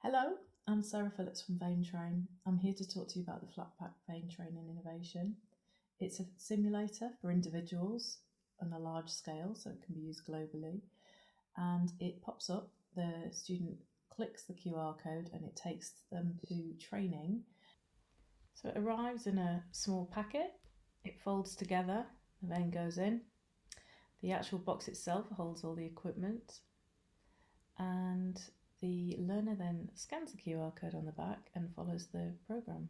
Hello, I'm Sarah Phillips from Vein Train. I'm here to talk to you about the Flatpack Vein Training Innovation. It's a simulator for individuals on a large scale, so it can be used globally. And it pops up, the student clicks the QR code and it takes them to training. So it arrives in a small packet, it folds together, the vein goes in. The actual box itself holds all the equipment, and the learner then scans the QR code on the back and follows the program.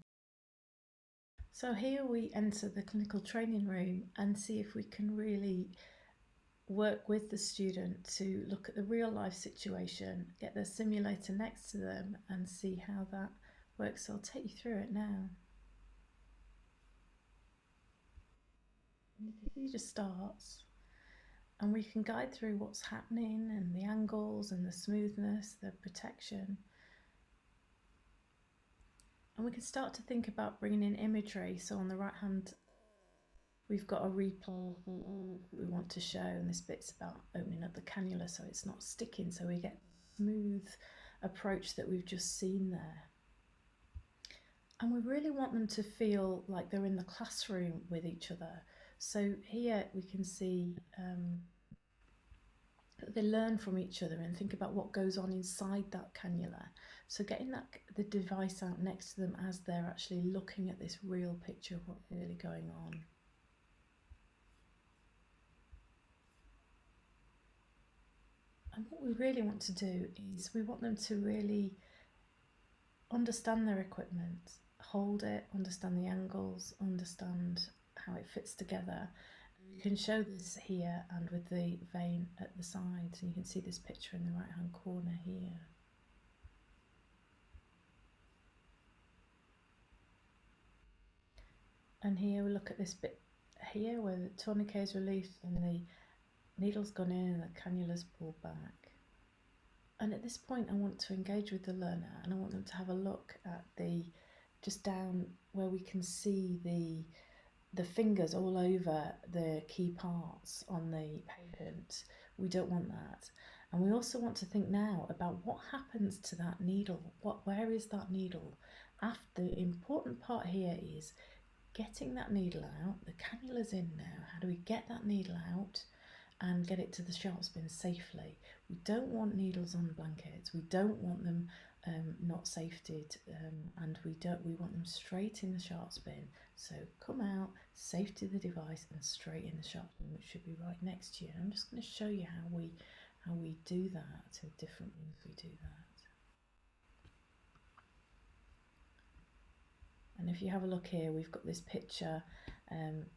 So here we enter the clinical training room and see if we can really work with the student to look at the real life situation, get the simulator next to them and see how that works. So I'll take you through it now. The procedure starts and we can guide through what's happening and the angles and the smoothness, the protection. And we can start to think about bringing in imagery. So on the right hand, we've got a replay we want to show, and this bit's about opening up the cannula so it's not sticking, so we get smooth approach that we've just seen there. And we really want them to feel like they're in the classroom with each other. So here we can see they learn from each other and think about what goes on inside that cannula. So getting the device out next to them as they're actually looking at this real picture of what's really going on. And what we really want to do is we want them to really understand their equipment, hold it, understand the angles, understand how it fits together. You can show this here and with the vein at the side, so you can see this picture in the right hand corner here. And here we look at this bit here where the tourniquet is released and the needle's gone in and the cannula's pulled back. And at this point I want to engage with the learner and I want them to have a look at just down where we can see the fingers all over the key parts on the patient. We don't want that. And we also want to think now about what happens to that needle. Where is that needle? The important part here is getting that needle out. The cannula's in now. How do we get that needle out and get it to the sharps bin safely? We don't want needles on blankets. We don't want them not safetied, and we want them straight in the sharps bin. So come out, safety the device, and straight in the sharps bin, which should be right next to you. And I'm just going to show you how we do that. In different ways we do that. And if you have a look here, we've got this picture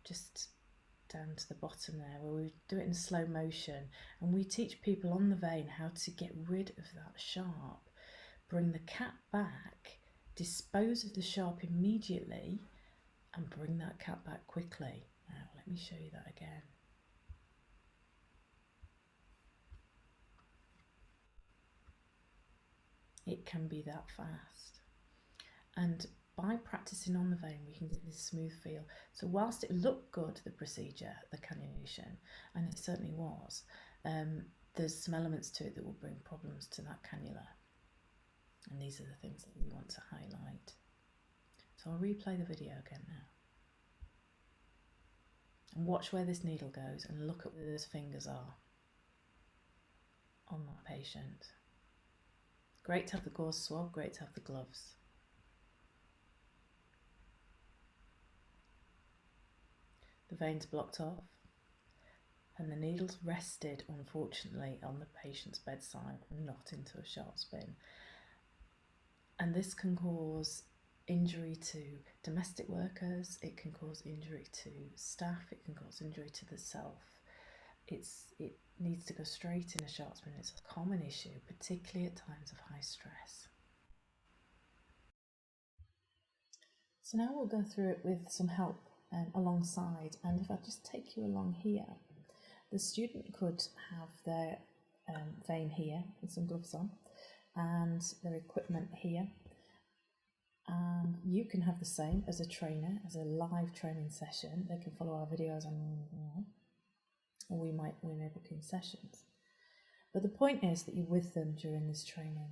just down to the bottom there where we do it in slow motion, and we teach people on the vein how to get rid of that sharp, bring the cap back, dispose of the sharp immediately and bring that cap back quickly. Now let me show you that again. It can be that fast, and by practicing on the vein we can get this smooth feel. So whilst it looked good, the procedure, the cannulation, and it certainly was, there's some elements to it that will bring problems to that cannula, and these are the things that we want to highlight. So I'll replay the video again now and watch where this needle goes and look at where those fingers are on that patient. Great to have the gauze swab, great to have the gloves. The vein's blocked off and the needle's rested, unfortunately, on the patient's bedside and not into a sharps bin. And this can cause injury to domestic workers, it can cause injury to staff, it can cause injury to the self. It needs to go straight in a sharps bin. It's a common issue, particularly at times of high stress. So now we'll go through it with some help alongside, and if I just take you along here, the student could have their vein here with some gloves on and their equipment here, and you can have the same as a trainer, as a live training session. They can follow our videos on, or we may book in sessions. But the point is that you're with them during this training.